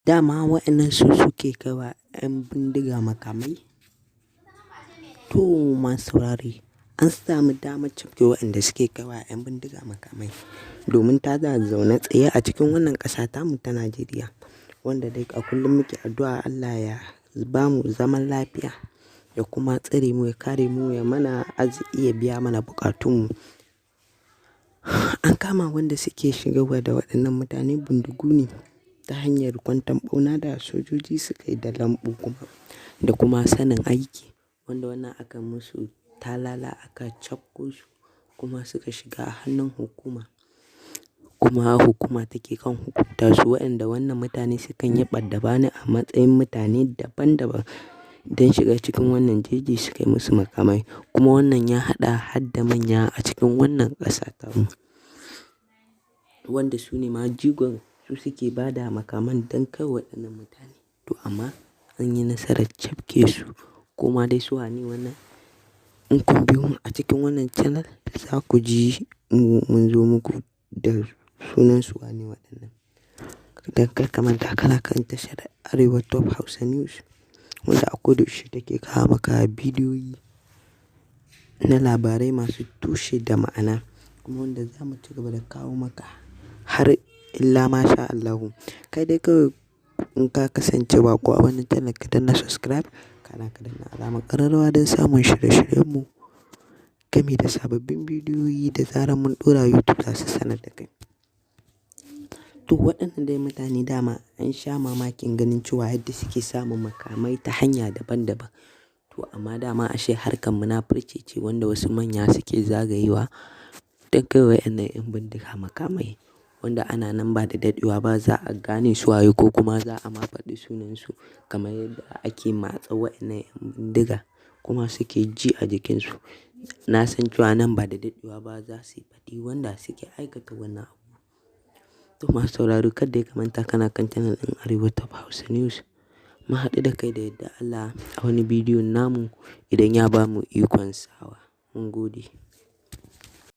Dama waɗannan su suke kaiwa 'yan bindiga makamai. To masu saurare, an samu damar cafke waɗanda suke kaiwa 'yan bindiga makamai domin ta da zaune tsaye a cikin wannan ƙasa tamu ta Najeriya, wanda dai a kullum muke addu'a Allah ya ba mu zaman lafiya ya kuma tsare mu, ya kare mu, ya mana arziki, ya biya mana buƙatunmu. An kama wanda suke shigarwa da waɗannan mutane bindigu ne ta hanyar kwanton ɓauna da sojoji suka yi da lambu da kuma sanin aiki, wanda wannan aka musu talala aka cafko su kuma suka shiga hannun hukuma. Kuma hukuma take kan hukunta su, waɗanda wannan mutane sukan yi ɓadda bani a matsayin mutane daban-daban don shiga cikin wannan jeji su kai musu makamai. Kuma wannan ya haɗa har da manya a cikin wannan ƙasa tamu, wanda su ne ma jigon su suke ba da makaman don kai waɗannan mutane. To amma an yi nasarar cafke su. Kuma dai su wane wannan? In kun biyo mu a cikin wannan channel za ku ji mun zo muku da sunan su wane waɗannan. Don kar ka manta kana kan tashar Arewa Top Hausa News, wanda a koda yaushe take kawo maka bidiyoyi na labarai masu tushe da ma'ana, kuma wanda za mu ci gaba da kawo maka har illa ma sha Allahu. Kai dai kawai in ka kasance baƙo a wannan channel ka danna subscribe, kana ka danna alamar ƙararrawa don samun shirye-shiryenmu game da sababbin bidiyoyi da zarar mun ɗora YouTube za su sanar da kai. To waɗannan dai mutane dama an sha mamakin ganin cewa yadda suke samun makamai ta hanya daban-daban. To amma dama ashe harkar munafurci ce wanda wasu manya suke zagayewa don kai wa 'yan bindiga makamai, wanda ana nan ba da daɗewa ba za a gane su waye ko kuma za a ma faɗi sunansu kamar yadda ake matsa waɗannan 'yan bindiga kuma suke ji a jikinsu. Na san cewa nan ba da daɗewa ba za su yi faɗi wanda suke aikata wannan abu. To masu sauraro kar dai ka manta kana kan channel ɗin Arewa Top Hausa News. Mu haɗu da kai da yadda Allah a wani bidiyon namu idan ya bamu ikon sawa. Mun gode.